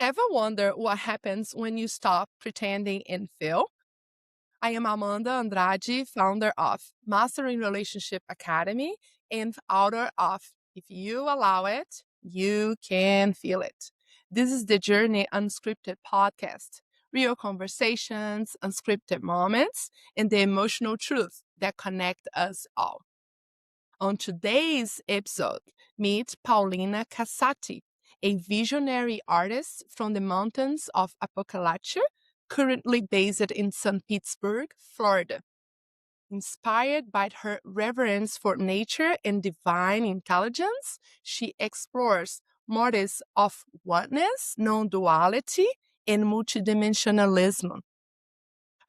Ever wonder what happens when you stop pretending and feel? I am Amanda Andrade, founder of Mastering Relationship Academy and author of If You Allow It, You Can Feel It. This is the Journey Unscripted podcast, real conversations, unscripted moments, and the emotional truth that connect us all. On today's episode, meet Paulina Casati, a visionary artist from the mountains of Appalachia, currently based in St. Petersburg, Florida. Inspired by her reverence for nature and divine intelligence, she explores modes of oneness, non-duality, and multidimensionalism.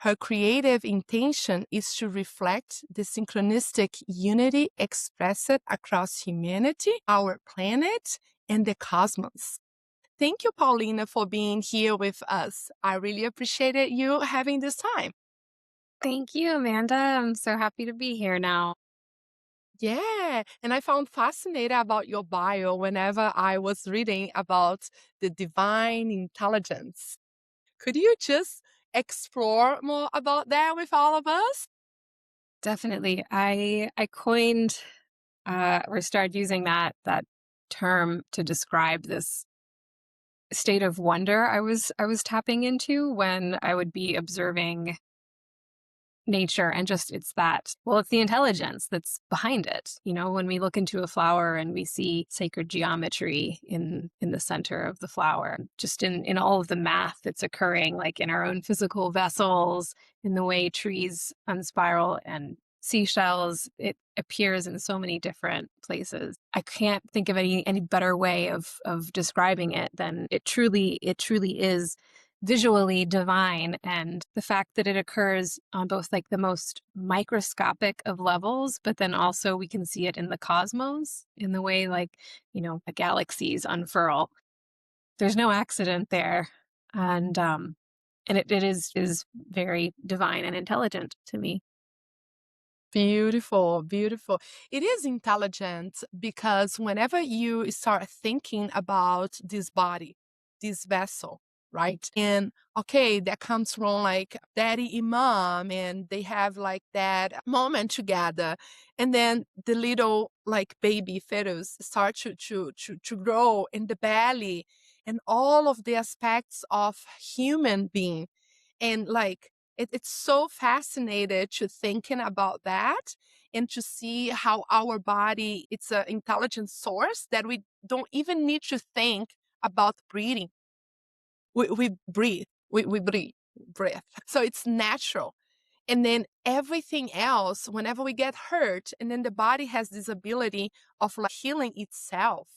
Her creative intention is to reflect the synchronistic unity expressed across humanity, our planet, and the cosmos. Thank you, Paulina, for being here with us. I really appreciated you having this time. Thank you, Amanda. I'm so happy to be here now. Yeah, and I found fascinating about your bio whenever I was reading about the divine intelligence. Could you just explore more about that with all of us? Definitely. I coined or started using that term to describe this state of wonder I was tapping into when I would be observing nature, and just it's the intelligence that's behind it. When we look into a flower and we see sacred geometry in the center of the flower, just in all of the math that's occurring, like in our own physical vessels, in the way trees unspiral and seashells, it appears in so many different places. I can't think of any better way of describing it than it truly is visually divine. And the fact that it occurs on both like the most microscopic of levels, but then also we can see it in the cosmos in the way, like, the galaxies unfurl. There's no accident there. And it is very divine and intelligent to me. Beautiful, beautiful. It is intelligent because whenever you start thinking about this body, this vessel, right? And okay, that comes from like daddy and mom, and they have like that moment together. And then the little like baby fetus start to grow in the belly and all of the aspects of human being. And like it's so fascinated to thinking about that and to see how our body, it's an intelligent source that we don't even need to think about breathing. We breathe, we breathe. So it's natural. And then everything else, whenever we get hurt, and then the body has this ability of like healing itself.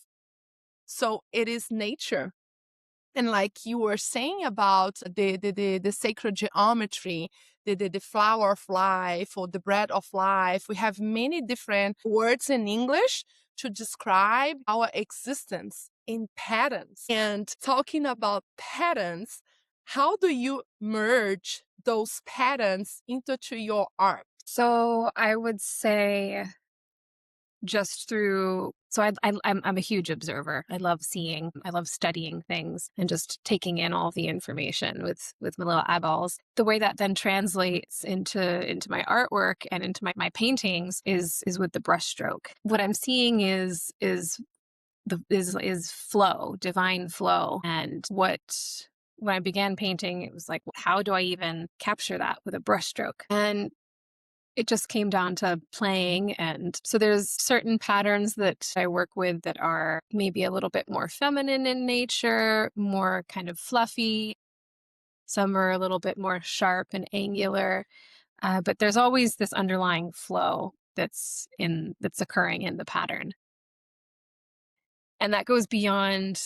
So it is nature. And like you were saying about the sacred geometry, the flower of life or the bread of life, we have many different words in English to describe our existence in patterns. And talking about patterns, how do you merge those patterns into your art? So I would say just through so I'm a huge observer. I love studying things and just taking in all the information with my little eyeballs. The way that then translates into my artwork and into my paintings is with the brushstroke. What I'm seeing is flow, divine flow. And when I began painting, it was like, how do I even capture that with a brushstroke? And it just came down to playing. And so there's certain patterns that I work with that are maybe a little bit more feminine in nature, more kind of fluffy. Some are a little bit more sharp and angular. But there's always this underlying flow that's occurring in the pattern. And that goes beyond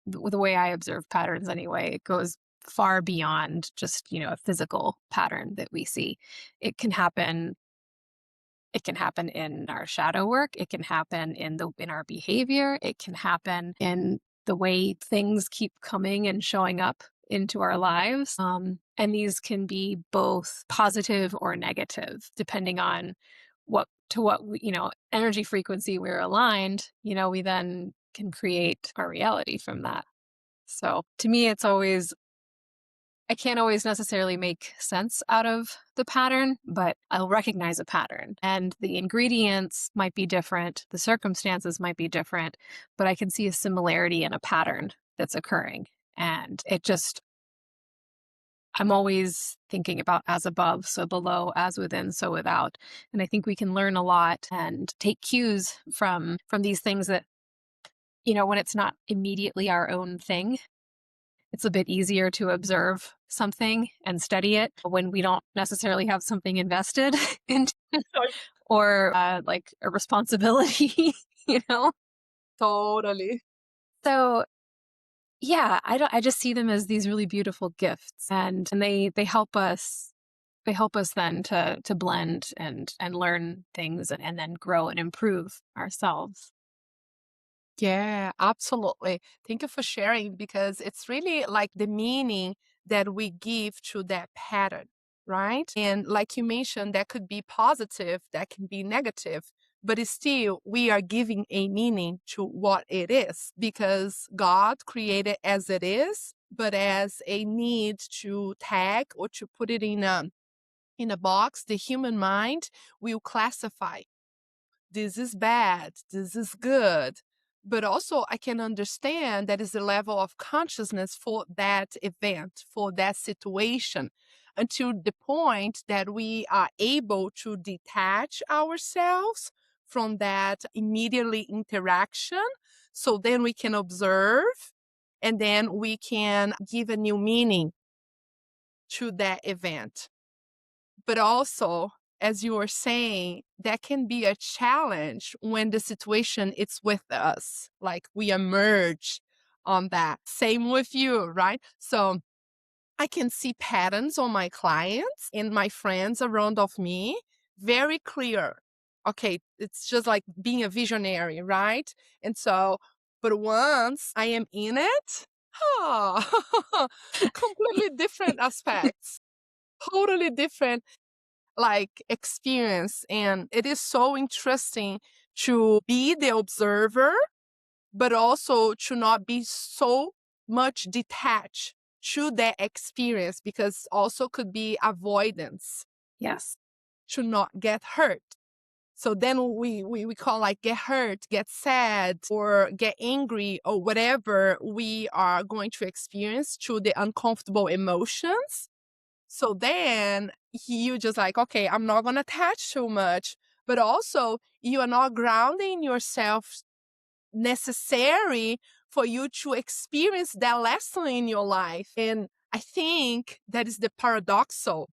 the way I observe patterns anyway. It goes far beyond just, a physical pattern that we see. It can happen It can happen in our shadow work. It can happen in our behavior. It can happen in the way things keep coming and showing up into our lives. And these can be both positive or negative, depending on what energy frequency we're aligned. We then can create our reality from that. So to me, it's always, I can't always necessarily make sense out of the pattern, but I'll recognize a pattern. And the ingredients might be different, the circumstances might be different, but I can see a similarity in a pattern that's occurring. And it just, I'm always thinking about as above, so below, as within, so without. And I think we can learn a lot and take cues from these things that, when it's not immediately our own thing, it's a bit easier to observe something and study it when we don't necessarily have something invested in or like a responsibility, you know? Totally. So yeah, I just see them as these really beautiful gifts, and they help us then to blend and learn things and then grow and improve ourselves. Yeah, absolutely. Thank you for sharing because it's really like the meaning that we give to that pattern, right? And like you mentioned, that could be positive, that can be negative, but it's still we are giving a meaning to what it is because God created as it is, but as a need to tag or to put it in a box, the human mind will classify this is bad, this is good. But also, I can understand that is the level of consciousness for that event, for that situation, until the point that we are able to detach ourselves from that immediately interaction. So then we can observe and then we can give a new meaning to that event. But also, as you were saying, that can be a challenge when the situation is with us, like we emerge on that. Same with you, right? So I can see patterns on my clients and my friends around of me very clear. Okay, it's just like being a visionary, right? And so, but once I am in it, oh, completely different aspects, totally different like experience, and it is so interesting to be the observer but also to not be so much detached to that experience because also could be avoidance Yes. to not get hurt. So then we call like get hurt, get sad, or get angry, or whatever we are going to experience to the uncomfortable emotions. So then you just like, okay, I'm not going to attach too much, but also you are not grounding yourself necessary for you to experience that lesson in your life. And I think that is the paradoxal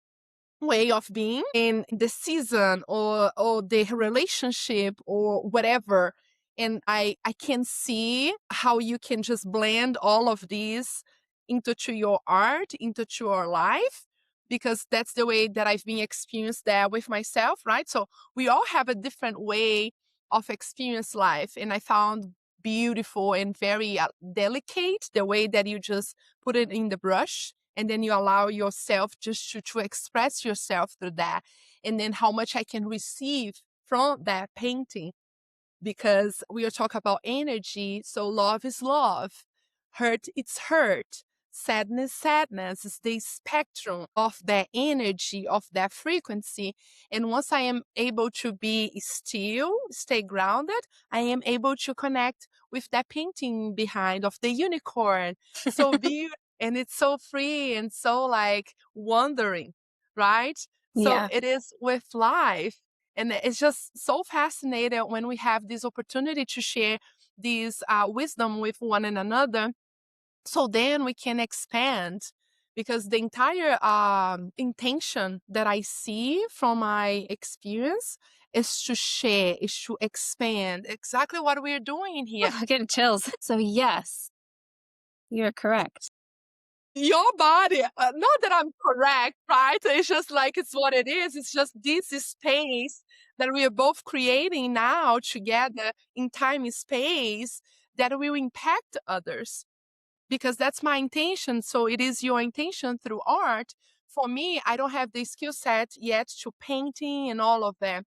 way of being in the season or the relationship or whatever. And I can see how you can just blend all of these into to your art, into to your life, because that's the way that I've been experienced that with myself, right? So we all have a different way of experience life. And I found beautiful and very delicate the way that you just put it in the brush and then you allow yourself just to express yourself through that, and then how much I can receive from that painting because we are talking about energy. So love is love, hurt it's hurt, sadness sadness is the spectrum of that energy, of that frequency. And once I am able to be still, stay grounded, I am able to connect with that painting behind of the unicorn. So beautiful, and it's so free and so like wondering, right? So Yeah. it is with life. And it's just so fascinating when we have this opportunity to share this wisdom with one another. So then we can expand because the entire intention that I see from my experience is to share, is to expand exactly what we're doing in here. I'm getting chills. So yes, you're correct. Your body, not that I'm correct, right? It's just like it's what it is. It's just this space that we are both creating now together in time and space that will impact others because that's my intention. So it is your intention through art. For me, I don't have the skill set yet to painting and all of that.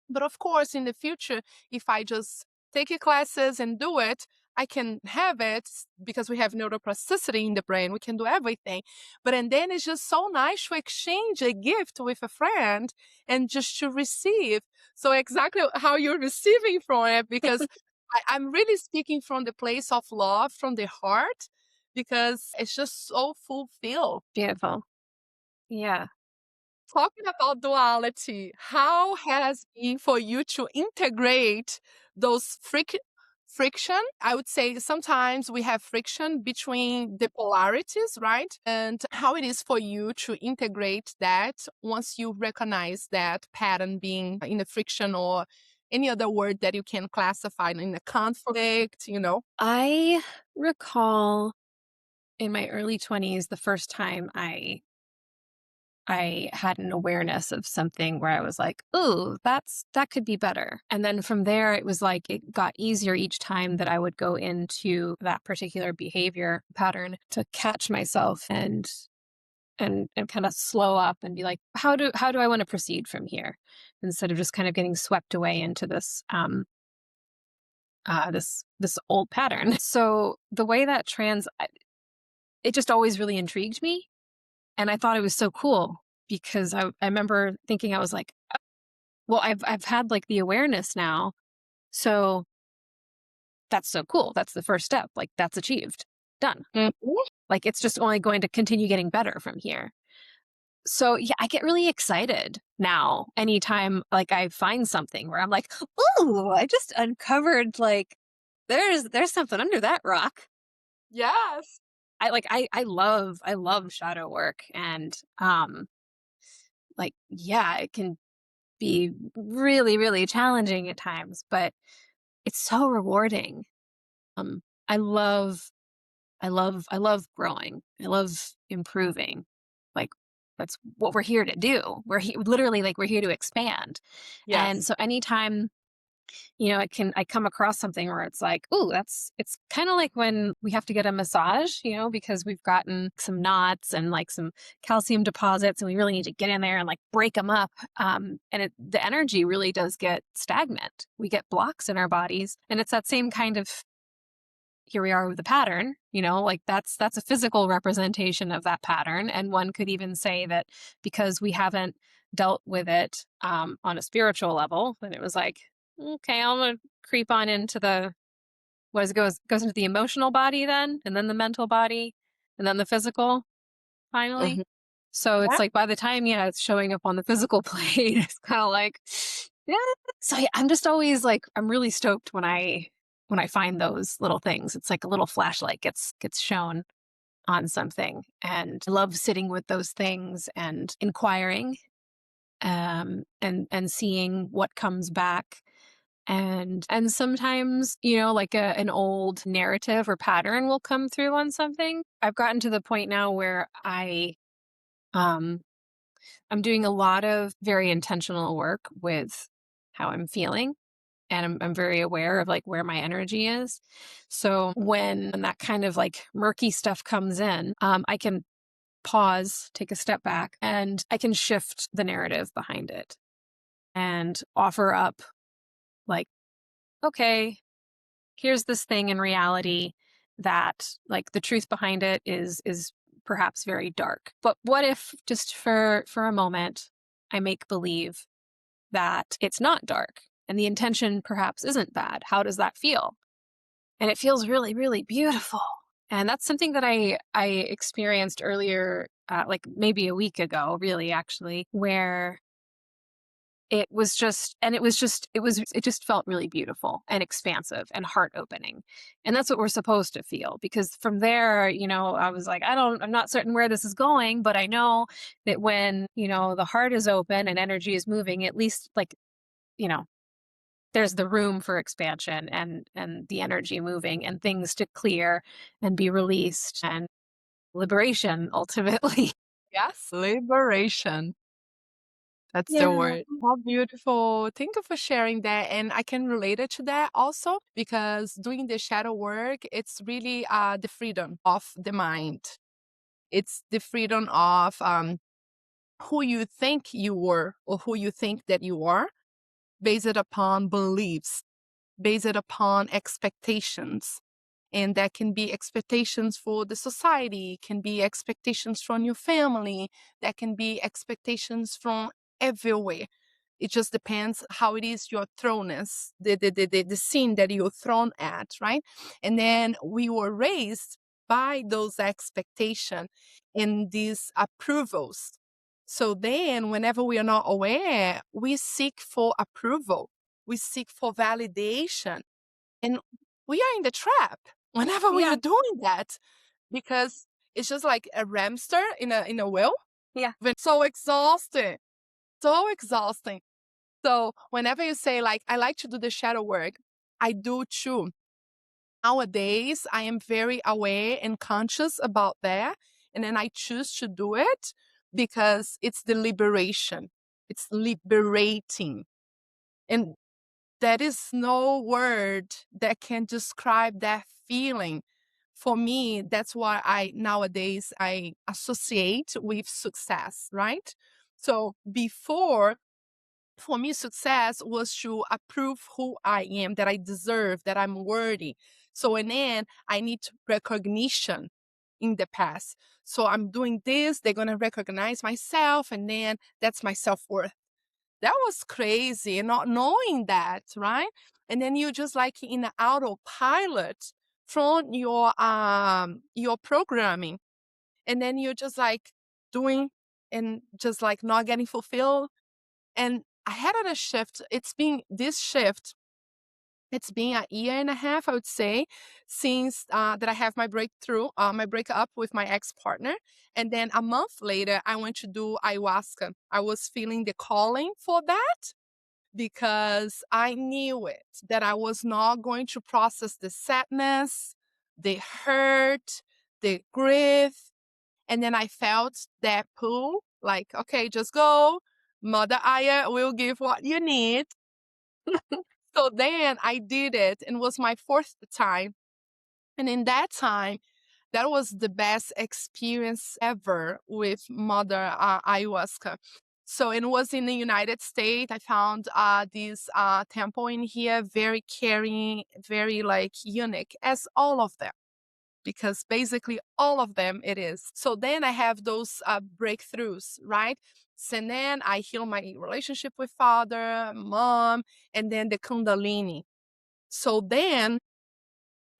But of course, in the future, if I just take your classes and do it, I can have it because we have neuroplasticity in the brain. We can do everything. And then it's just so nice to exchange a gift with a friend and just to receive. So exactly how you're receiving from it, because I'm really speaking from the place of love, from the heart, because it's just so fulfilled. Beautiful. Yeah. Talking about duality, how has been for you to integrate those friction? I would say sometimes we have friction between the polarities, right? And how it is for you to integrate that once you recognize that pattern being in a friction, or any other word that you can classify in a conflict, you know? I recall in my early 20s the first time I had an awareness of something where I was like, "Ooh, that could be better." And then from there, it was like it got easier each time that I would go into that particular behavior pattern to catch myself and kind of slow up and be like, how do I want to proceed from here? Instead of just kind of getting swept away into this old pattern. So the way that it just always really intrigued me. And I thought it was so cool because I remember thinking, I was like, well, I've had like the awareness now. So that's so cool. That's the first step. Like that's achieved. Done. Mhm. Like it's just only going to continue getting better from here. So yeah, I get really excited now anytime like I find something where I'm like, ooh, I just uncovered like there's something under that rock. Yes. I love shadow work and like yeah, it can be really, really challenging at times, but it's so rewarding. Um, I love, I love growing. I love improving. Like that's what we're here to do. Literally like we're here to expand. And Yes. so anytime I come across something where it's like, "Ooh, it's kinda like when we have to get a massage, because we've gotten some knots and, like, some calcium deposits, and we really need to get in there and, like, break them up." And the energy really does get stagnant. We get blocks in our bodies, and it's that same kind of here we are with the pattern, like that's a physical representation of that pattern. And one could even say that because we haven't dealt with it on a spiritual level, then it was like, okay, I'm gonna creep on into the what is it goes into the emotional body then, and then the mental body, and then the physical finally. Mhm. So it's Yeah. like by the time, yeah, it's showing up on the physical plane, it's kind of like, yeah. So yeah, I'm just always like, I'm really stoked when I find those little things. It's like a little flashlight gets shown on something, and I love sitting with those things and inquiring, and seeing what comes back. And sometimes, like an old narrative or pattern will come through on something. I've gotten to the point now where um I'm doing a lot of very intentional work with how I'm feeling. And I'm very aware of like where my energy is. So when that kind of like murky stuff comes in, I can pause, take a step back, and I can shift the narrative behind it and offer up like, okay, here's this thing in reality that like the truth behind it is perhaps very dark. But what if just for a moment I make believe that it's not dark and the intention perhaps isn't bad? How does that feel? And it feels really, really beautiful. And that's something that I experienced earlier, like maybe a week ago, really, actually, where it just felt really beautiful and expansive and heart opening. And that's what we're supposed to feel, because from there, I was like, I'm not certain where this is going, but I know that when, the heart is open and energy is moving, at least like, you know, there's the room for expansion and the energy moving and things to clear and be released and liberation ultimately. Yes. Liberation. That's the Yeah. word. How beautiful. Thank you for sharing that. And I can relate it to that also, because doing the shadow work, it's really the freedom of the mind. It's the freedom of who you think you were, or who you think that you are, based upon beliefs, based upon expectations. And that can be expectations for the society, can be expectations from your family, that can be expectations from everywhere. It just depends how it is you're thrown as, the scene that you're thrown at, right? And then we were raised by those expectations and these approvals. So then, whenever we are not aware, we seek for approval, we seek for validation, and we are in the trap whenever we are Yeah. doing that, because it's just like a hamster in a wheel. Yeah. It's so exhausting, so exhausting. So whenever you say like, I like to do the shadow work, I do too. Nowadays, I am very aware and conscious about that. And then I choose to do it because it's the liberation. It's liberating. And there is no word that can describe that feeling. For me, that's why nowadays I associate with success, right? So before, for me, success was to approve who I am, that I deserve, that I'm worthy. So, and then I need recognition in the past. So I'm doing this, they're going to recognize myself, and then that's my self-worth. That was crazy, not knowing that, right? And then you just like in the autopilot from your programming. And then you're just like doing and just like not getting fulfilled. And I had on a shift. It's been a year and a half, I would say, since that I have my breakthrough, my breakup with my ex-partner. And then a month later, I went to do ayahuasca. I was feeling the calling for that because I knew it, that I was not going to process the sadness, the hurt, the grief. And then I felt that pull, like, okay, just go. Mother Aya will give what you need. So then I did it, and it was my fourth time. And in that time, that was the best experience ever with Mother Ayahuasca. So it was in the United States. I found this temple in here, very caring, very like unique, as all of them, because basically all of them it is. So then I have those breakthroughs, right? So then I heal my relationship with father, mom, and then the Kundalini. So then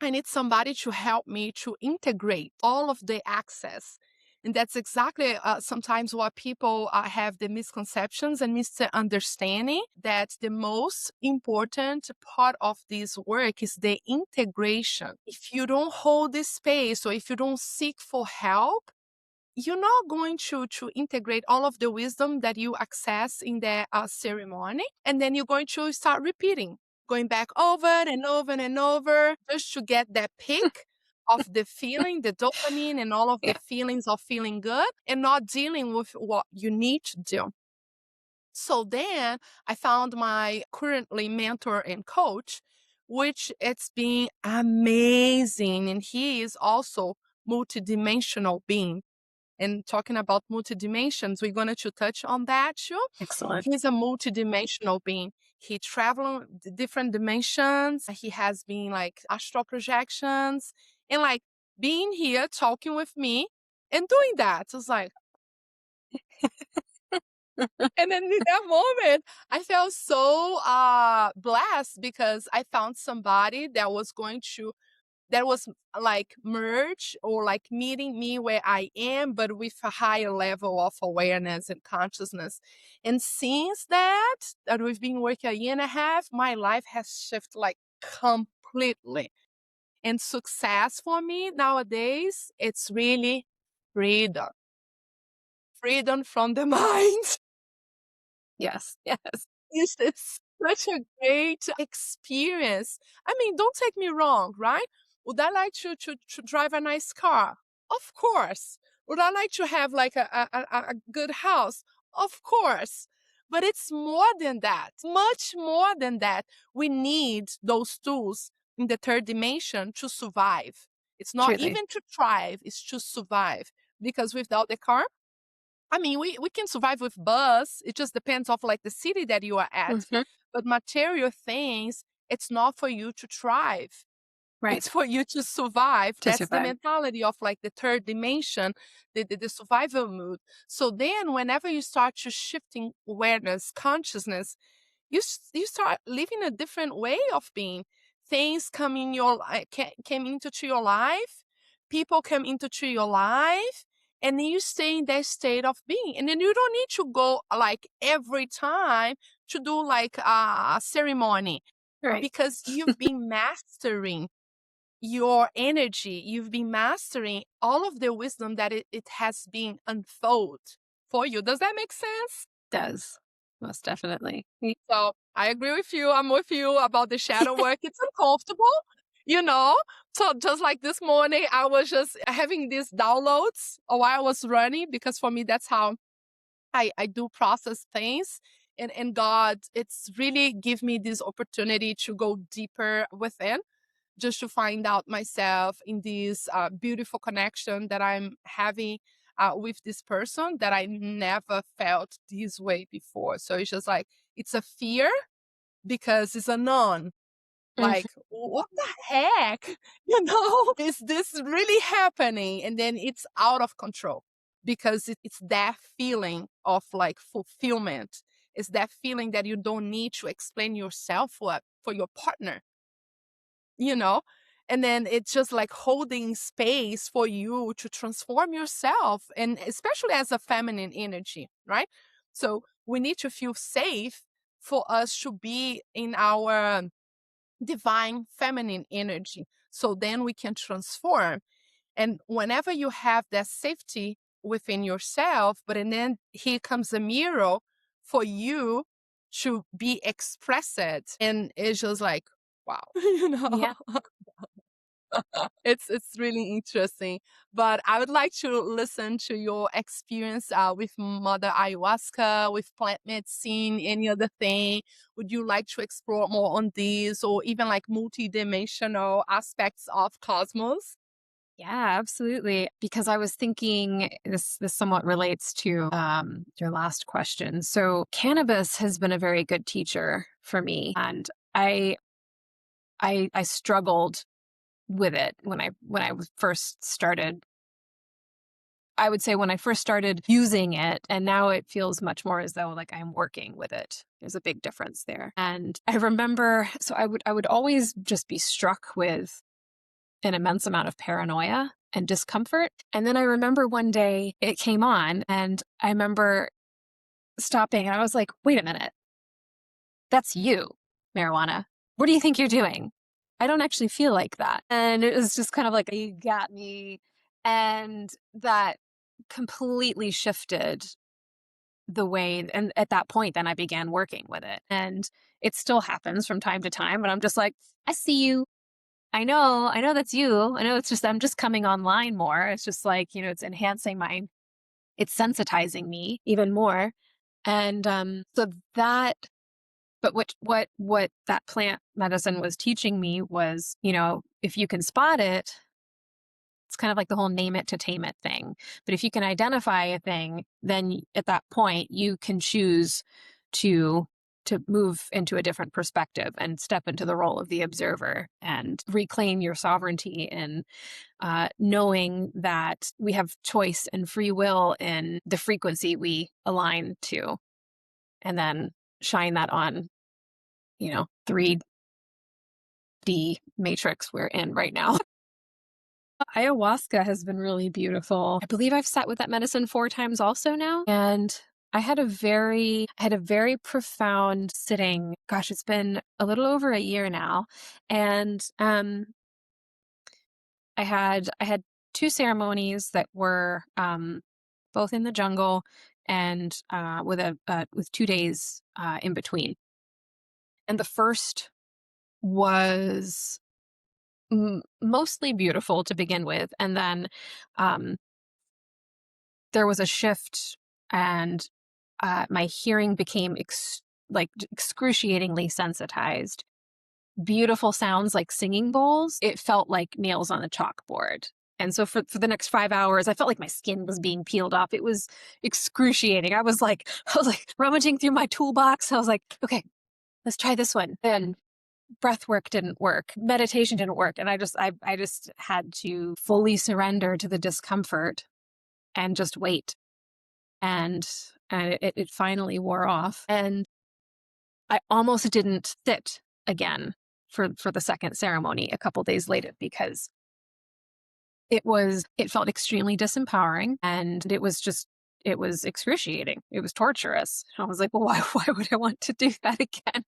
I need somebody to help me to integrate all of the access. And that's exactly sometimes what people have the misconceptions and misunderstanding, that the most important part of this work is the integration. If you don't hold this space, or if you don't seek for help, you're not going to integrate all of the wisdom that you access in the ceremony. And then you're going to start repeating, going back over and over and over, just to get that pick of the feeling, the dopamine, and all of the Yeah. feelings of feeling good, and not dealing with what you need to do. So then I found my currently mentor and coach, which it's been amazing. And he is also multidimensional being. And talking about multidimensions, we're going to touch on that too. Excellent. He's a multidimensional being. He travels different dimensions. He has been like astral projections, and like being here talking with me and doing that. I was like, and then in that moment, I felt so blessed, because I found somebody that was like merge, or like meeting me where I am, but with a higher level of awareness and consciousness. And since that we've been working a year and a half, my life has shifted like completely. And success for me nowadays, it's really freedom. Freedom from the mind. Yes. Yes. It's such a great experience. I mean, don't take me wrong, right? Would I like to drive a nice car? Of course. Would I like to have like a good house? Of course. But it's more than that, much more than that. We need those tools in the third dimension to survive. It's not Truly. even to thrive, it's to survive. Because without the car, I mean, we can survive with bus. It just depends of like the city that you are at. Mhm. But material things, it's not for you to thrive. Right. It's for you to survive. To That's the survive. mentality of like the third dimension, the survival mood. So then whenever you start to shifting awareness, consciousness, you start living a different way of being. Things come in your came into to your life, people come into to your life, and then you stay in that state of being. And then you don't need to go like every time to do like a ceremony, Right. because you've been mastering your energy. You've been mastering all of the wisdom that it has been unfold for you. Does that make sense? Does. Most definitely. So I agree with you. I'm with you about the shadow work. It's uncomfortable, you know? So just like this morning, I was just having these downloads while I was running, because for me, that's how I do process things. And God, it's really give me this opportunity to go deeper within, just to find out myself in this beautiful connection that I'm having with this person that I never felt this way before. So it's just like, it's a fear because it's a non. Mhm. Like, what the heck? Is this really happening? And then it's out of control because it's that feeling of like fulfillment. It's that feeling that you don't need to explain yourself for your partner, you know? And then it's just like holding space for you to transform yourself, and especially as a feminine energy, right? So we need to feel safe for us to be in our divine feminine energy. So then we can transform. And whenever you have that safety within yourself, but and then here comes a mirror for you to be expressed. And it's just like, wow, Yeah. it's really interesting. But I would like to listen to your experience with Mother Ayahuasca, with plant medicine, any other thing. Would you like to explore more on these, or even like multidimensional aspects of cosmos? Yeah, absolutely. Because I was thinking this somewhat relates to your last question. So cannabis has been a very good teacher for me, and I I struggled with it when I was first started. I would say when I first started using it, and now it feels much more as though like I'm working with it. There's a big difference there. And I remember, so I would always just be struck with an immense amount of paranoia and discomfort. And then I remember one day it came on, and I remember stopping and I was like, wait a minute, that's you, marijuana. What do you think you're doing? I don't actually feel like that. And it was just kind of like, you got me. And that completely shifted the way. And at that point, then I began working with it. And it still happens from time to time. And I'm just like, I see you. I know that's you. I know it's just, I'm just coming online more. It's just like, it's enhancing it's sensitizing me even more. And so that, but what that plant medicine was teaching me was, if you can spot it, it's kind of like the whole name it to tame it thing. But if you can identify a thing, then at that point you can choose to move into a different perspective and step into the role of the observer and reclaim your sovereignty in knowing that we have choice and free will in the frequency we align to, and then shine that on, 3D matrix we're in right now. Ayahuasca has been really beautiful. I believe I've sat with that medicine 4 times also now. And I had a very profound sitting. Gosh, it's been a little over a year now. And I had 2 ceremonies that were both in the jungle, and with 2 days in between. And the first was mostly beautiful to begin with, and then um, there was a shift, and my hearing became excruciatingly sensitized. Beautiful sounds like singing bowls. It felt like nails on a chalkboard. And so for the next 5 hours, I felt like my skin was being peeled off. It was excruciating. I was like rummaging through my toolbox. I was like, okay, let's try this one. breath work didn't work, meditation didn't work. And I just had to fully surrender to the discomfort and just wait. And, it finally wore off. And I almost didn't sit again for the second ceremony a couple days later because it felt extremely disempowering, and it was excruciating. It was torturous. I was like, well, why would I want to do that again?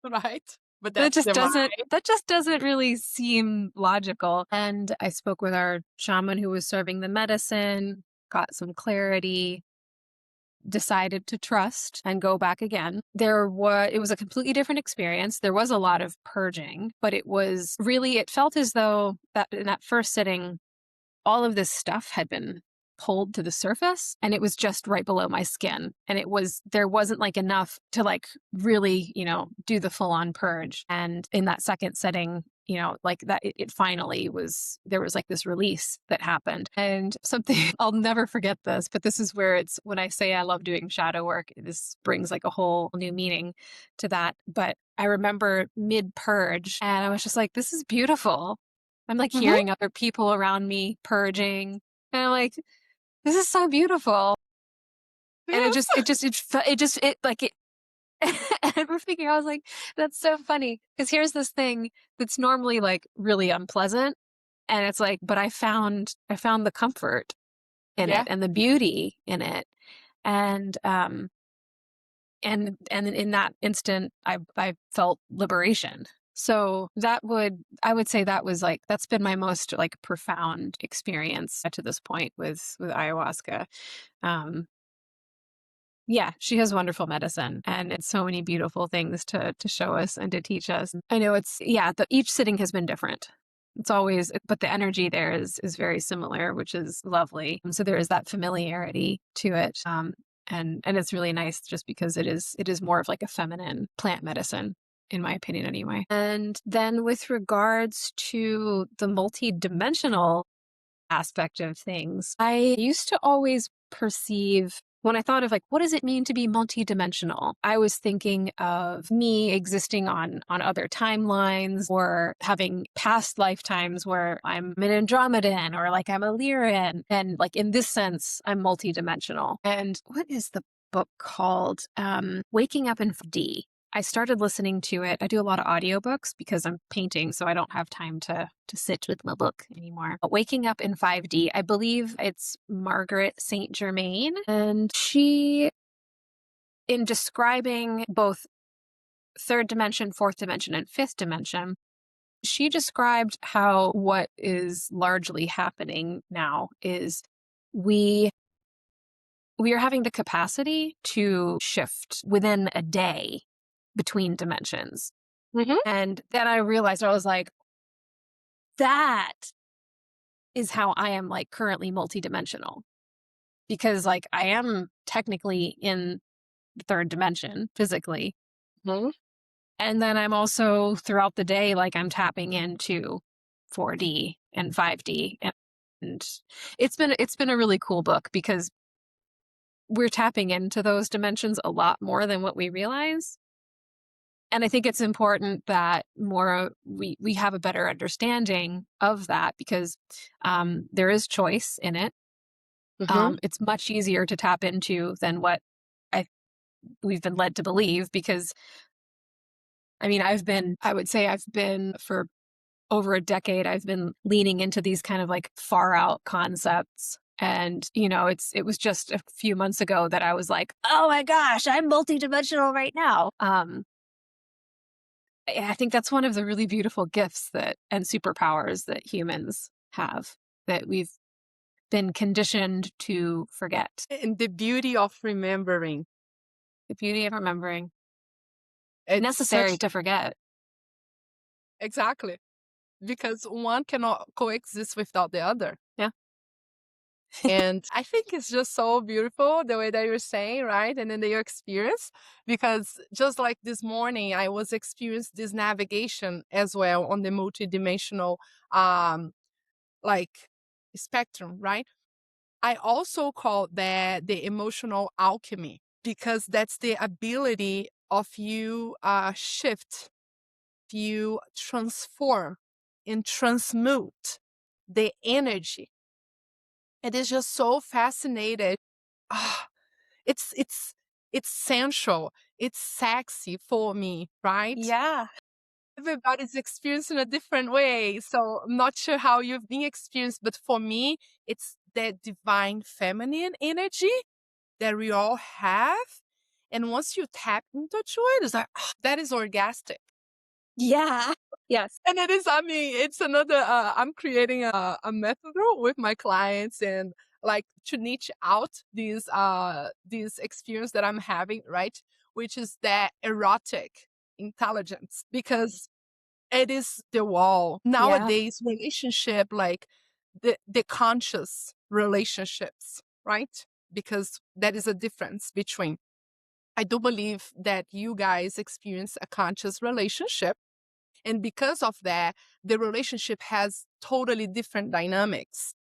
Right? But That that's divine. just doesn't really seem logical. And I spoke with our shaman who was serving the medicine, got some clarity, decided to trust and go back again. It was a completely different experience. There was a lot of purging, but it felt as though that in that first sitting, all of this stuff had been pulled to the surface, and it was just right below my skin. And there wasn't like enough to like really, do the full on purge. And in that second setting, like that, it finally there was like this release that happened. And something, I'll never forget this, but this is where when I say I love doing shadow work, this brings like a whole new meaning to that. But I remember mid purge, and I was just like, this is beautiful. I'm like Hmm. hearing other people around me purging, and I'm like, this is so beautiful. And Yes. and we're thinking, I was like, that's so funny. Because here's this thing that's normally like really unpleasant. And it's like, but I found the comfort in it Yeah. and the beauty in it. And, and in that instant, I felt liberation. So I would say that's been my most like profound experience to this point with ayahuasca. Um, yeah, she has wonderful medicine, and it's so many beautiful things to show us and to teach us. I know each sitting has been different. It's always, but the energy there is very similar, which is lovely. And so there is that familiarity to it. And it's really nice just because it is more of like a feminine plant medicine, in my opinion anyway. And then with regards to the multi-dimensional aspect of things, I used to always perceive, when I thought of like, what does it mean to be multidimensional? I was thinking of me existing on other timelines, or having past lifetimes where I'm an Andromedan or like I'm a Lyran. And like in this sense, I'm multidimensional. And what is the book called? Waking Up in D. I started listening to it. I do a lot of audiobooks because I'm painting, so I don't have time to sit with my book anymore. But Waking Up in 5D, I believe it's Margaret St. Germain. And she, in describing both third dimension, fourth dimension, and fifth dimension, she described how what is largely happening now is we we are having the capacity to shift within a day between dimensions. Hmm. And then I realized, I was like, that is how I am like currently multidimensional, because like I am technically in the third dimension physically. Hmm. And then I'm also throughout the day, like I'm tapping into 4D and 5D. And it's been a really cool book because we're tapping into those dimensions a lot more than what we realize. And I think it's important that we have a better understanding of that, because there is choice in it. Hmm. It's much easier to tap into than what I we've been led to believe. Because I mean, I would say I've been for over a decade, I've been leaning into these kind of like far out concepts. And, it was just a few months ago that I was like, oh my gosh, I'm multidimensional right now. I think that's one of the really beautiful gifts and superpowers that humans have, that we've been conditioned to forget. And the beauty of remembering. The beauty of remembering. It's Necessary such to forget. exactly because one cannot coexist without the other. Yeah. And I think it's just so beautiful the way that you're saying, right? And then your experience, because just like this morning, I was experiencing this navigation as well on the multidimensional, like spectrum, right? I also call that the emotional alchemy, because that's the ability of you shift you transform and transmute the energy. It is just so fascinating. Ah, it's it's sensual. It's sexy for me, right? Yeah. Everybody's experiencing a different way. So I'm not sure how you've been experienced, but for me, it's that divine feminine energy that we all have. And once you tap into it, it's like, that is orgastic. Yeah. Yes. And it is, I mean, it's another, I'm creating a method with my clients and like to niche out these experience that I'm having, right? Which is that erotic intelligence because it is the wall. Yeah. Nowadays, relationship, like the conscious relationships, right? Because that is a difference between, I do believe that you guys experience a conscious relationship. And because of that, the relationship has totally different dynamics.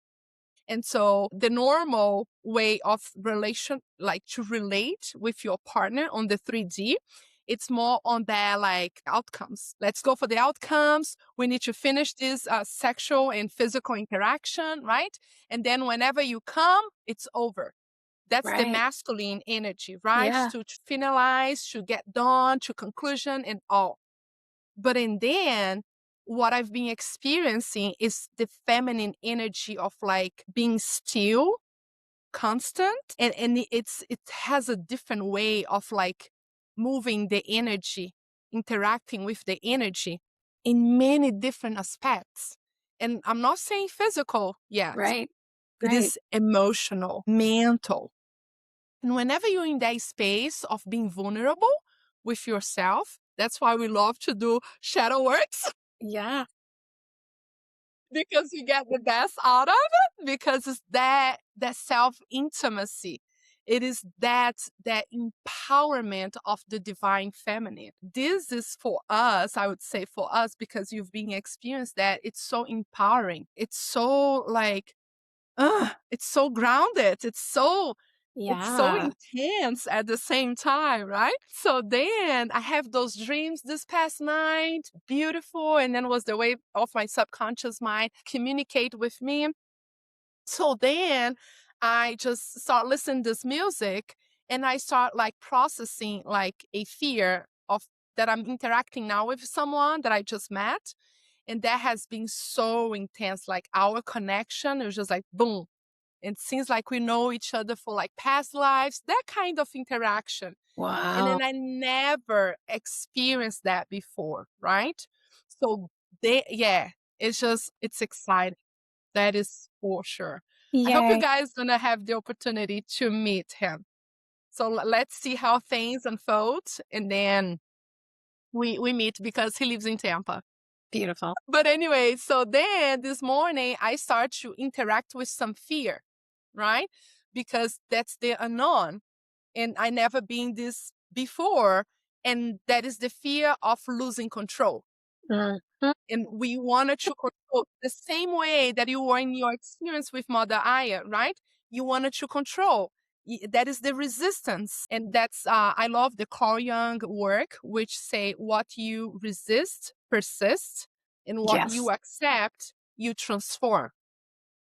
And so the normal way of relation, like to relate with your partner on the 3D, it's more on their like outcomes. Let's go for the outcomes. We need to finish this sexual and physical interaction, right? And then whenever you come, it's over. That's the Right. masculine energy, right? Yeah. To finalize, to get done, to conclusion and all. But in then, what I've been experiencing is the feminine energy of like being still, constant, and it has a different way of like moving the energy, interacting with the energy in many different aspects. And I'm not saying physical yet. Right. It Right. is emotional, mental. And whenever you're in that space of being vulnerable with yourself, that's why we love to do shadow works Yeah. because you get the best out of it because it's that self intimacy. It is that empowerment of the divine feminine. This is for us, I would say for us, because you've been experienced that it's so empowering. It's so like, it's so grounded. It's so Yeah. intense at the same time, right? So then I have those dreams this past night, beautiful. And then was the way of my subconscious mind communicate with me. So then I just start listening this music and I start like processing like a fear of that I'm interacting now with someone that I just met. And that has been so intense. Like our connection, it was just like boom, it seems like we know each other for like past lives, that kind of interaction. And Wow. then I never experienced that before, right? So yeah, it's exciting. That is for sure. I hope you Yay. guys gonna have the opportunity to meet him. So let's see how things unfold, and then we meet because he lives in Tampa. Beautiful. But anyway, so then this morning I start to interact with some fear, right? Because that's the unknown. And I never been this before. And that is the fear of losing control. Mhm. And we wanted to control the same way that you were in your experience with Mother Aya, right? You wanted to control. That is the resistance. And that's, I love the Carl Jung work, which say what you resist persists and what Yes. you accept, you transform.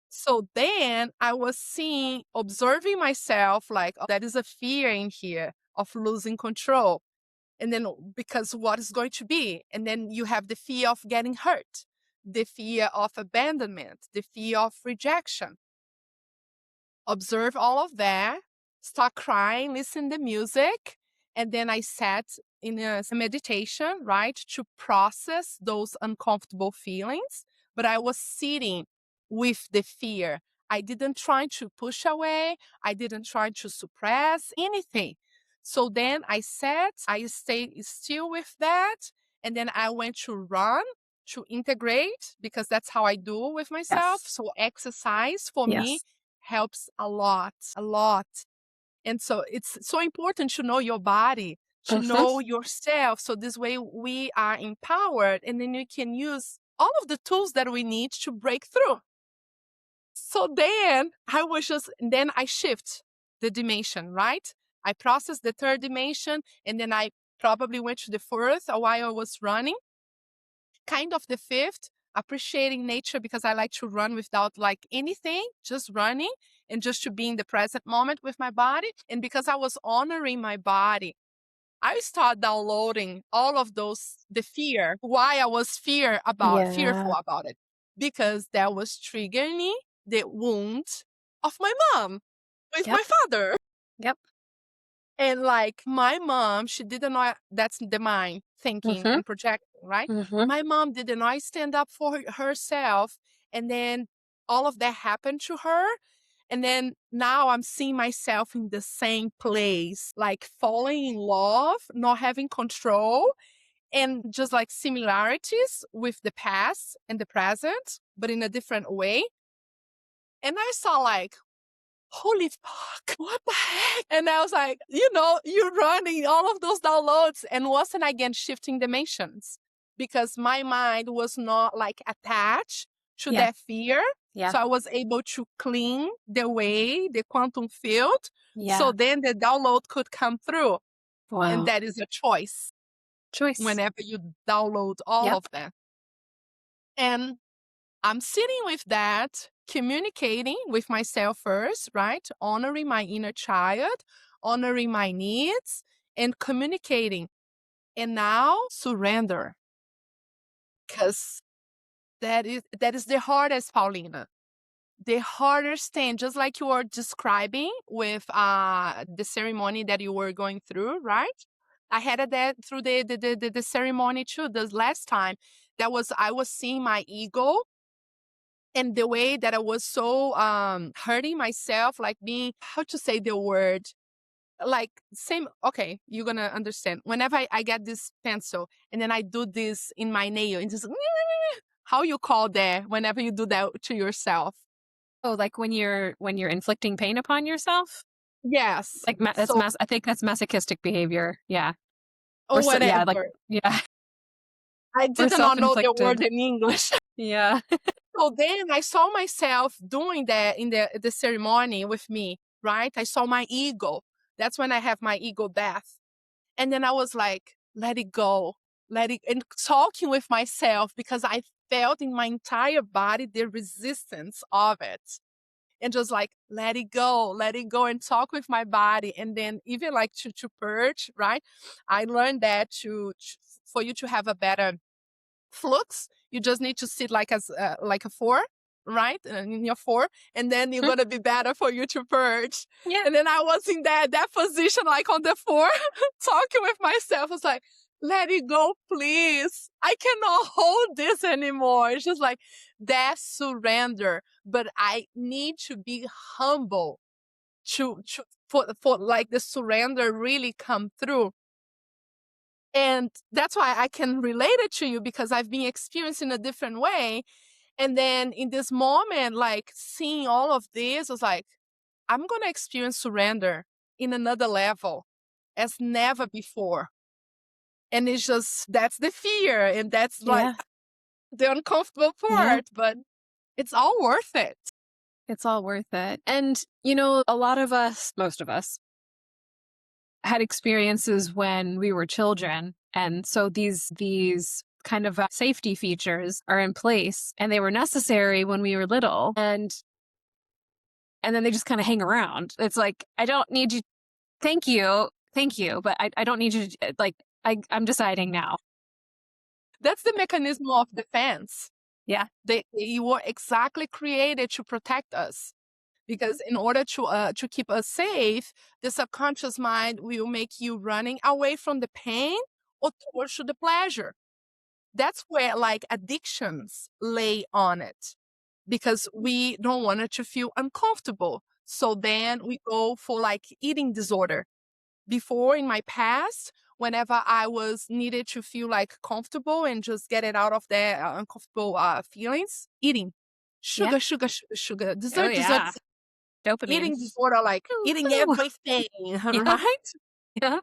So then I was seeing, observing myself like, oh, that is a fear in here of losing control. And then because what is going to be? And then you have the fear of getting hurt, the fear of abandonment, the fear of rejection. Observe all of that, start crying, listen to music. And then I sat in a meditation, right, to process those uncomfortable feelings. But I was sitting with the fear. I didn't try to push away. I didn't try to suppress anything. So then I sat, I stayed still with that. And then I went to run to integrate because that's how I do with myself. Yes. So exercise for me Yes. helps a lot, a lot. And so it's so important to know your body, to Mhm. know yourself. So this way we are empowered and then we can use all of the tools that we need to break through. So then I shift the dimension, right? I process the third dimension and then I probably went to the fourth while I was running. kind of the fifth, appreciating nature because I like to run without like anything, just running and just to be in the present moment with my body. And because I was honoring my body, I start downloading all of those, the fear, why I was fearful Yeah. about it, because that was triggering the wound of my mom with my Yep. father. Yep. And like my mom, she didn't know that's the mind thinking Mhm. and projecting, right? Mhm. My mom didn't know stand up for herself. And then all of that happened to her. And then now I'm seeing myself in the same place, like falling in love, not having control, and just like similarities with the past and the present, but in a different way. And I saw like, holy fuck, what the heck? And I was like, you're running all of those downloads and wasn't again shifting dimensions because my mind was not like attached to Yeah. that fear. Yeah. So I was able to clean the way, the quantum field. So Yeah. then the download could come through. And Wow. that is a choice Choice. whenever you download all Yep. of them. And I'm sitting with that, communicating with myself first, right? Honoring my inner child, honoring my needs, and communicating. And now surrender. Because that is the hardest, Paulina. The hardest thing, just like you were describing with the ceremony that you were going through, right? I had that through the ceremony too. The last time I was seeing my ego and the way that I was so hurting myself, like being, how to say the word, like same, okay, you're gonna understand. Whenever I get this pencil and then I do this in my nail and just, how you call that whenever you do that to yourself? Oh, like when you're inflicting pain upon yourself? Yes. Like So, I think that's masochistic behavior. Yeah. Or or so yeah, like whatever. yeah, I or did not know the word self-inflicted. in English. Yeah. So then I saw myself doing that in the ceremony with me, right? I saw my ego. That's when I have my ego death. And then I was like, let it go, and talking with myself because I felt in my entire body the resistance of it. And just like, let it go and talk with my body. And then even like to purge, right? I learned that for you to have a better flux, you just need to sit like a four, right? In your four, and then you're Mhm. gonna be better for you to purge. Yeah. And then I was in that position, like on the four, talking with myself. I was like, let it go, please. I cannot hold this anymore. It's just like that surrender. But I need to be humble for like the surrender really come through. And that's why I can relate it to you because I've been experiencing a different way. And then in this moment, like seeing all of this, I was like, I'm going to experience surrender in another level as never before. And it's just, that's the fear. And that's like Yeah. the uncomfortable Yeah. part, but it's all worth it. It's all worth it. And a lot of us, most of us, had experiences when we were children. And so these kind of safety features are in place and they were necessary when we were little. And then they just kind of hang around. It's like, I don't need you. Thank you. Thank you. But I don't need you to, like, I'm deciding now. That's the mechanism of defense. Yeah. You were exactly created to protect us. Because in order to keep us safe, the subconscious mind will make you running away from the pain or towards to the pleasure. That's where like addictions lay on it because we don't want it to feel uncomfortable. So then we go for like eating disorder. Before in my past, whenever I was needed to feel like comfortable and just get it out of the uncomfortable feelings, eating Yeah. sugar, sugar, sugar, sugar, Oh, dessert, dessert, yeah. Dopamine. eating disorder, like eating Woo-hoo. everything, Yeah. right? Yeah.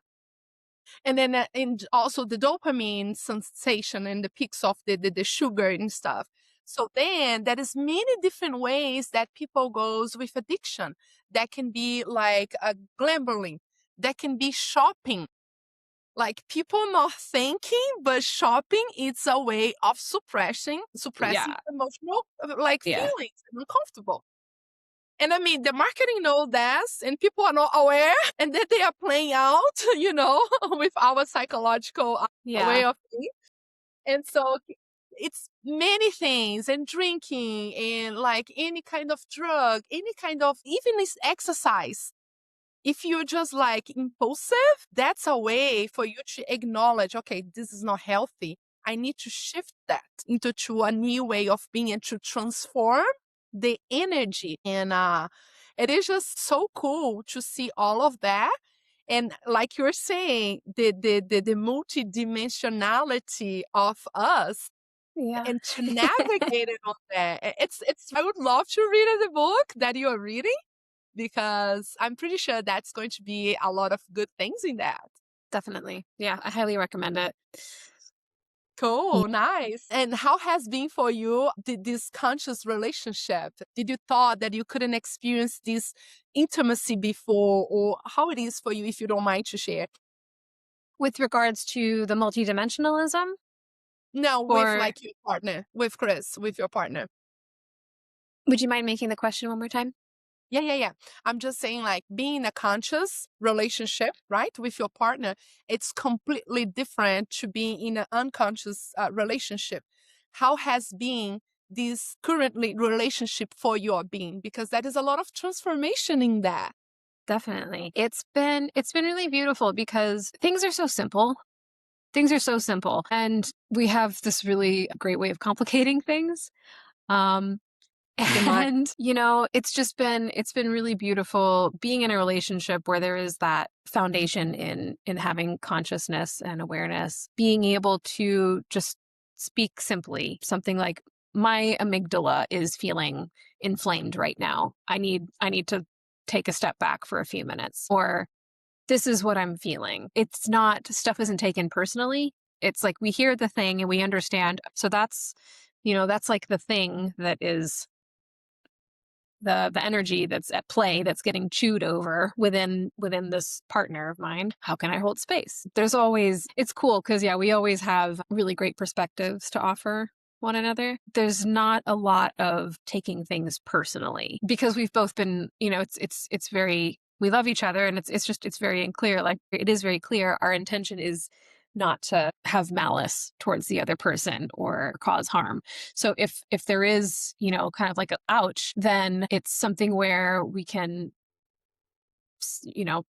And then and also the dopamine sensation and the peaks of the sugar and stuff. So then there is many different ways that people goes with addiction. That can be like gambling, that can be shopping. Like people not thinking, but shopping, it's a way of suppressing Yeah. emotional like Yeah. feelings and uncomfortable. And I mean, the marketing know this, and people are not aware, and then they are playing out, with our psychological Yeah. way of thinking. And so it's many things, and drinking, and like any kind of drug, any kind of even this exercise. If you're just like impulsive, that's a way for you to acknowledge, okay, this is not healthy. I need to shift that into a new way of being and to transform the energy. And it is just so cool to see all of that. And like you're saying, the multidimensionality of us Yeah. and to navigate it on that. It's I would love to read the book that you are reading because I'm pretty sure that's going to be a lot of good things in that. Definitely. Yeah, I highly recommend it. Cool, nice. And how has been for you this conscious relationship? Did you thought that you couldn't experience this intimacy before, or how it is for you, if you don't mind to share? With regards to the multidimensionalism, No, with or like your partner, with Chris, with your partner. would you mind making the question one more time? Yeah, yeah, yeah. I'm just saying, like, being in a conscious relationship, right, with your partner, it's completely different to being in an unconscious relationship. How has been this currently relationship for your being? Because that is a lot of transformation in that. Definitely. It's been really beautiful because things are so simple. Things are so simple. And we have this really great way of complicating things. Um The mind. and it's been really beautiful being in a relationship where there is that foundation in having consciousness and awareness, being able to just speak simply something like, my amygdala is feeling inflamed right now. I need to take a step back for a few minutes, or this is what I'm feeling. It's not, stuff isn't taken personally. It's like we hear the thing and we understand. So that's like the thing that is the energy that's at play, that's getting chewed over within this partner of mine. How can I hold space? There's always, it's cool because yeah, we always have really great perspectives to offer one another. There's not a lot of taking things personally because we've both been, it's very, we love each other, and it's very clear, like it is very clear our intention is not to have malice towards the other person or cause harm. So if there is, kind of like a ouch, then it's something where we can,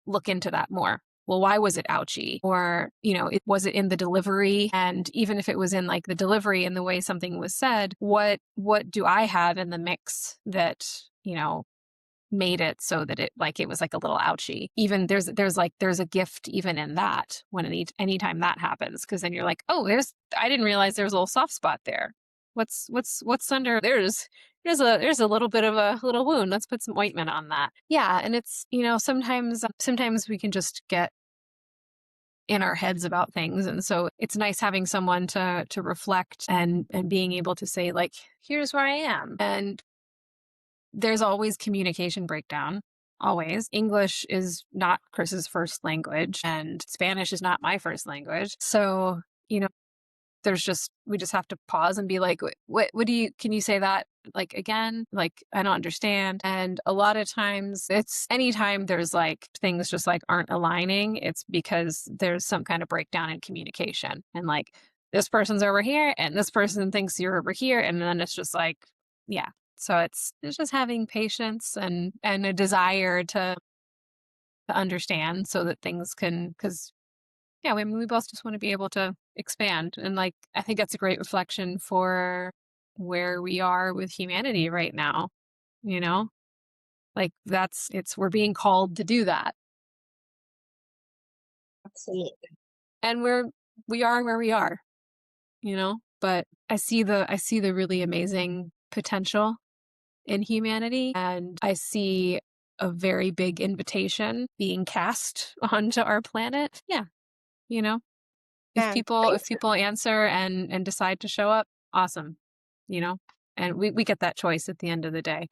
look into that more. Well, why was it ouchy? Or, was it in the delivery? And even if it was in like the delivery and the way something was said, what do I have in the mix that, made it so that it was like a little ouchy? Even there's a gift even in that, when anytime that happens, because then you're like, oh, I didn't realize there was a little soft spot there. What's under, there's a little bit of a little wound, let's put some ointment on that. Yeah. And it's, sometimes we can just get in our heads about things, and so it's nice having someone to reflect and being able to say, like, here's where I am. And there's always communication breakdown. Always. English is not Chris's first language, and Spanish is not my first language. So, we just have to pause and be like, can you say that like again? Like, I don't understand. And a lot of times it's anytime there's like things just like aren't aligning, it's because there's some kind of breakdown in communication. And like, this person's over here and this person thinks you're over here. And then it's just like, yeah. So it's just having patience and a desire to understand, so that things can, because yeah, we both just want to be able to expand. And like, I think that's a great reflection for where we are with humanity right now, you know? Like we're being called to do that. Absolutely. And we are where we are, But I see the really amazing potential in humanity, and I see a very big invitation being cast onto our planet. Yeah, you know? If And people thank if you. people answer and decide to show up, awesome, you know? And we get that choice at the end of the day.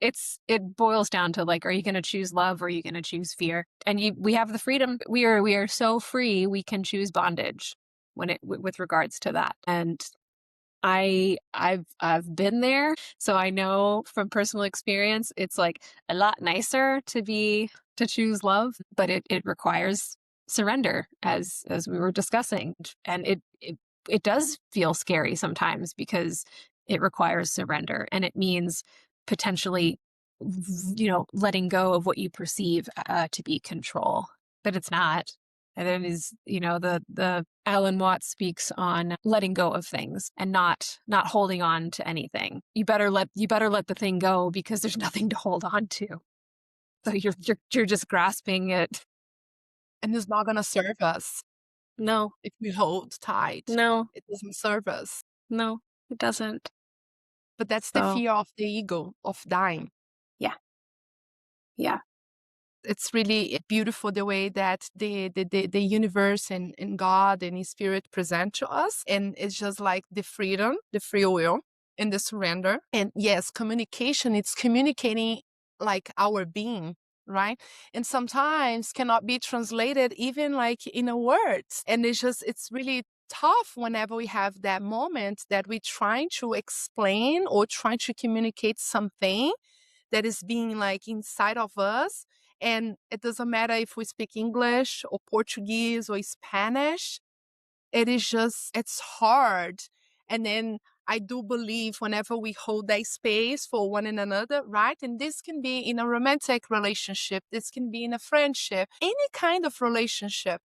it boils down to like, are you going to choose love or are you going to choose fear? And we have the freedom. We are so free. We can choose bondage with regards to that. And I've been there, so I know from personal experience it's like a lot nicer to choose love, but it requires surrender, as we were discussing. And it does feel scary sometimes because it requires surrender, and it means potentially, letting go of what you perceive to be control, but it's not. And then the Alan Watts speaks on letting go of things and not holding on to anything. You better let the thing go because there's nothing to hold on to. So you're just grasping it. And it's not gonna serve us No, if we hold tight. no, It doesn't serve us. no, it doesn't. But that's the So fear of the ego, of dying. yeah, yeah. It's really beautiful the way that the universe and God and His Spirit present to us. And it's just like the freedom, the free will, and the surrender. And yes, communication, it's communicating like our being, right? And sometimes cannot be translated even like in a words. And it's really tough whenever we have that moment that we're trying to explain or trying to communicate something that is being like inside of us. And it doesn't matter if we speak English or Portuguese or Spanish. It's hard. And then I do believe whenever we hold that space for one another, right? And this can be in a romantic relationship, this can be in a friendship, any kind of relationship.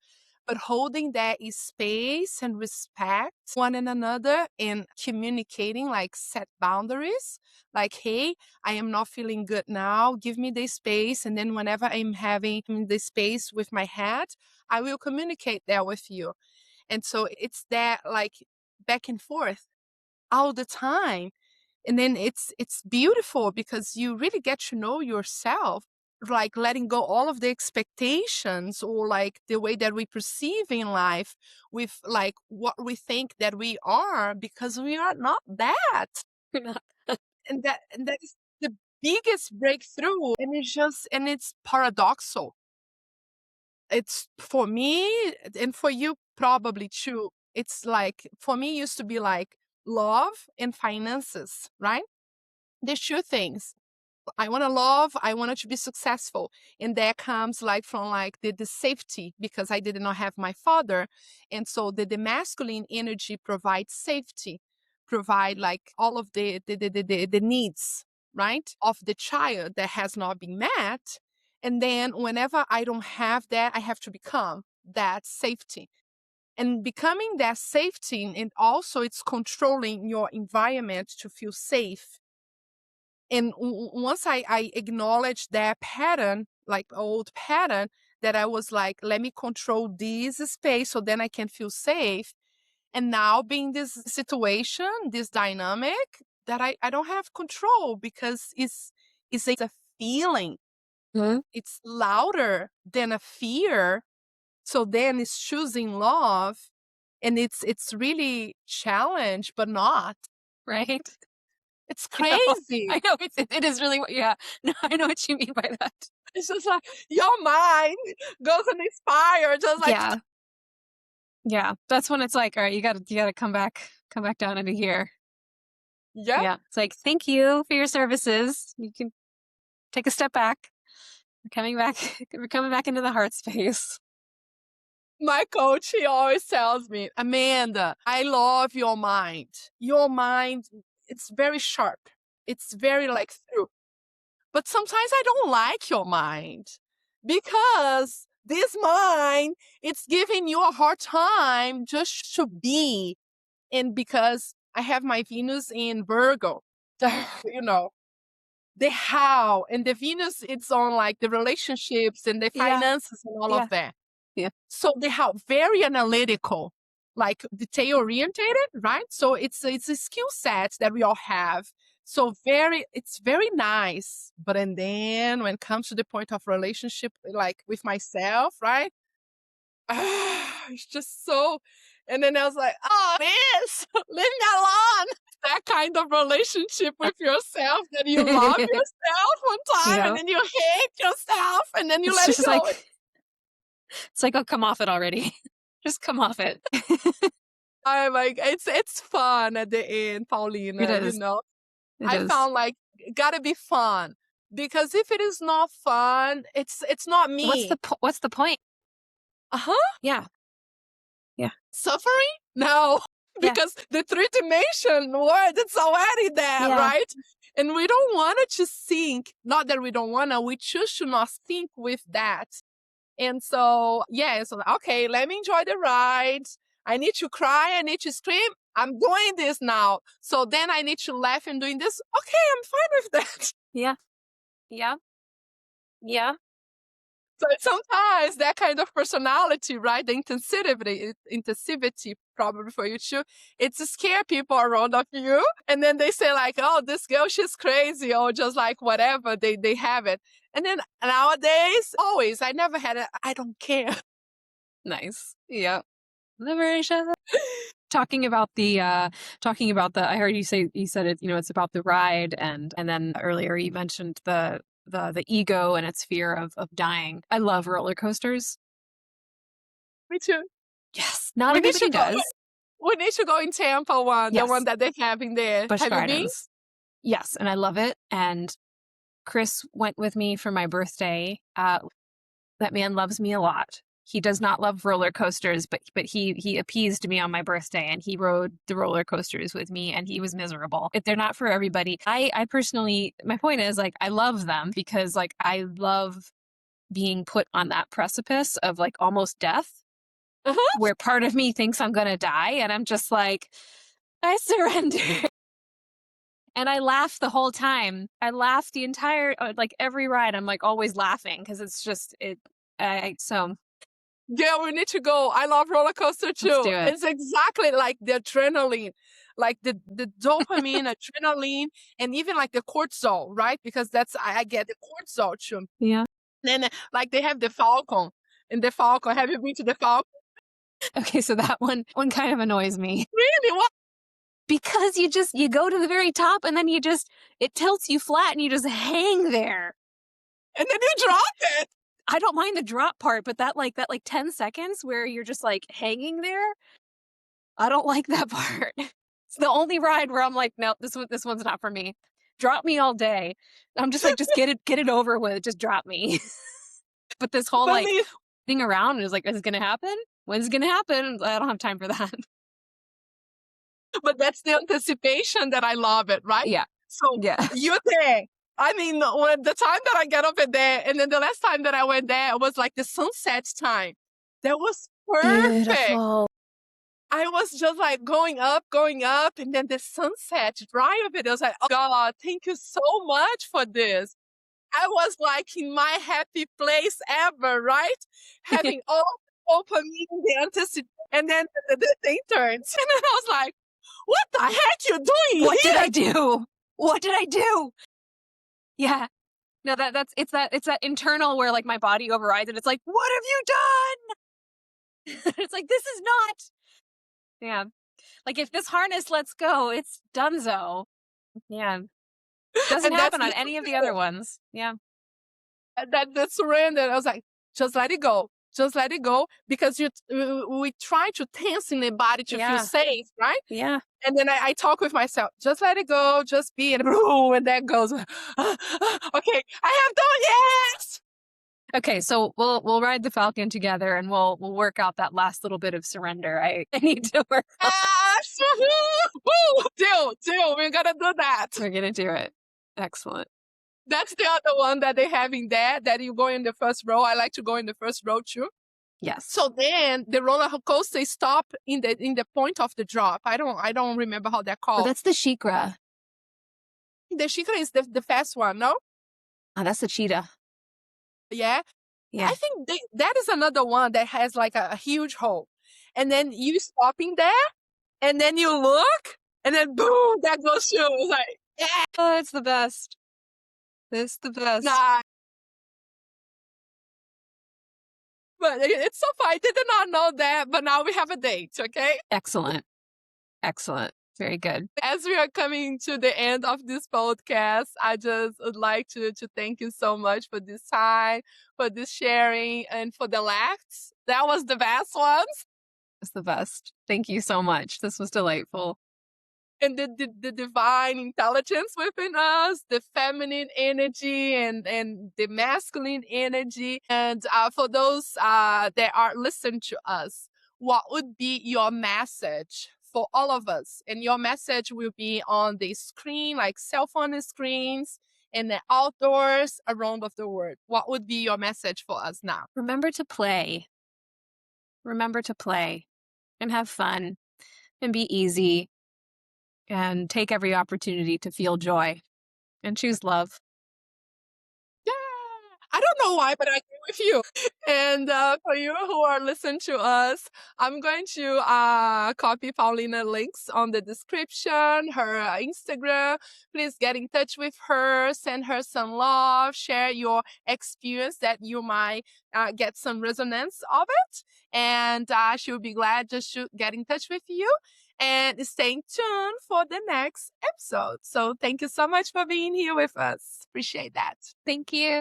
But holding that space and respect one another and communicating, like set boundaries, like, hey, I am not feeling good now. Give me the space. And then whenever I'm having the space with my head, I will communicate that with you. And so it's that like back and forth all the time. And then it's beautiful because you really get to know yourself, like letting go all of the expectations or like the way that we perceive in life with like what we think that we are, because we are not that. You're not. And that is the biggest breakthrough. And it's paradoxal. It's for me and for you probably too. It's like for me it used to be like love and finances, right? There's two things. I want to love, I wanted to be successful. And that comes like from like the safety, because I did not have my father. And so the masculine energy provides safety, provide like all of the needs, right? Of the child that has not been met. And then whenever I don't have that, I have to become that safety. And becoming that safety, and also it's controlling your environment to feel safe. And once I acknowledged that pattern, like old pattern, that I was like, let me control this space so then I can feel safe. And now being this situation, this dynamic that I don't have control because it's a feeling. Hmm. It's louder than a fear. So then it's choosing love, and it's really challenge, but not. Right? It's I know. crazy. I know. It is really. Yeah. No, I know what you mean by that. It's just like your mind goes and inspire, just like Yeah. Yeah. That's when it's like, all right, you gotta come back down into here. yeah. Yeah. It's like, thank you for your services. You can take a step back. We're coming back. We're coming back into the heart space. My coach, he always tells me, Amanda, I love your mind. Your mind, it's very sharp. It's very like through. But sometimes I don't like your mind because this mind, it's giving you a hard time just to be. And because I have my Venus in Virgo, you know, the how and the Venus, it's on like the relationships and the Yeah. finances and all of Yeah. that. Yeah. So the how, very analytical, like detail orientated, right? So it's a skill set that we all have. So it's very nice. But and then when it comes to the point of relationship, like with myself, right? It's just so And then I was like, oh, Liz, leave me alone. That kind of relationship with yourself that you love yourself one time Yeah. and then you hate yourself and then you It's let it just go. it's like, oh, come off it already. Just come off it. I'm like, it's fun at the end, Paulina, It is. It I is. found like, gotta be fun. Because if it is not fun, it's not me. What's the point? Uh-huh. Yeah. Yeah. Suffering? No. Yeah. Because the three-dimension word, it's already there, Yeah. right? And we don't want it to sink. Not that we don't want to, we choose to not sink with that. And so, yeah, so, okay, let me enjoy the ride. I need to cry, I need to scream. I'm doing this now. So then I need to laugh and doing this. Okay, I'm fine with that. Yeah. Yeah. Yeah. So sometimes that kind of personality, right? The intensivity probably for you too. It's to scare people around of you. And then they say like, oh, this girl, she's crazy or just like whatever, they have it. And then nowadays, always, I never had it. I don't care. Nice. Yeah. Liberation. Talking about the I heard you said it, it's about the ride and then earlier you mentioned the ego and its fear of dying. I love roller coasters. Me too. Yes. Not We need everybody to go. does. We need to go in Tampa one, the Yes. one that they have in there. Busch Have you been? Gardens. Yes, and I love it. And Chris went with me for my birthday. That man loves me a lot. He does not love roller coasters, but he appeased me on my birthday and he rode the roller coasters with me and he was miserable. They're not for everybody. I personally, my point is like, I love them because like, I love being put on that precipice of like almost death where part of me thinks I'm going to die. And I'm just like, I surrender. And I laughed the whole time. I laughed the entire, like every ride. I'm like always laughing because it's just, so. Yeah, we need to go. I love roller coaster too. Let's do it. It's exactly like the adrenaline, like the dopamine, adrenaline, and even like the cortisol, right? Because that's, I get the cortisol too. Yeah. And like they have the Falcon. And the Falcon, have you been to the Falcon? Okay, so that one kind of annoys me. Really? What? Because you go to the very top and then it tilts you flat and you just hang there. And then you drop it. I don't mind the drop part, but that 10 seconds where you're just like hanging there, I don't like that part. It's the only ride where I'm like, nope, this one's not for me. Drop me all day. I'm just like, just get it over with. Just drop me. But this whole like thing around is like, is it gonna happen? When's it gonna happen? I don't have time for that. But that's the anticipation that I love it, right? Yeah. So yeah. You're there. I mean, when the time that I get over there, and then the last time that I went there, it was like the sunset time. That was perfect. Beautiful. I was just like going up, and then the sunset, right of it. I was like, oh God, thank you so much for this. I was like in my happy place ever, right? Having all dopamine, the anticipation, and then the thing turns. And then I was like, what the heck you doing What here? did I do? What did I do? Yeah. No, it's that internal where like my body overrides and it's like, what have you done? It's like, this is not. Yeah. Like if this harness lets go, it's donezo. Yeah. Doesn't happen on any of the other ones. Yeah. That surrender. I was like, just let it go. Just let it go. Because we try to tense in the body to feel safe, right? Yeah. And then I talk with myself, just let it go, just be, and that goes, okay, I have done, yes! Okay, so we'll ride the Falcon together and we'll work out that last little bit of surrender. I need to work out. Deal, we're gonna do that. We're gonna do it. Excellent. That's the other one that they have in there, that you go in the first row. I like to go in the first row too. Yes. So then the roller coaster stop in the point of the drop. I don't remember how they're called. Oh, that's the Shikra. The Shikra is the fast one, no? Oh, that's the cheetah. Yeah. Yeah. I think that is another one that has like a huge hole. And then you stop in there and then you look and then boom, that goes through. It's like, yeah. Oh, it's the best. It's the best. Nah. But it's so fun. I did not know that, but now we have a date, okay? Excellent. Excellent. Very good. As we are coming to the end of this podcast, I just would like to thank you so much for this time, for this sharing, and for the laughs. That was the best one. It's the best. Thank you so much. This was delightful. And the divine intelligence within us, the feminine energy and the masculine energy. And for those that are listening to us, what would be your message for all of us? And your message will be on the screen, like cell phone screens, and the outdoors around of the world. What would be your message for us now? Remember to play. Remember to play and have fun and be easy and take every opportunity to feel joy and choose love. Yeah. I don't know why, but I agree with you. And for you who are listening to us, I'm going to copy Paulina links on the description, her Instagram. Please get in touch with her, send her some love, share your experience that you might get some resonance of it. And she'll be glad just to get in touch with you. And stay tuned for the next episode. So thank you so much for being here with us. Appreciate that. Thank you.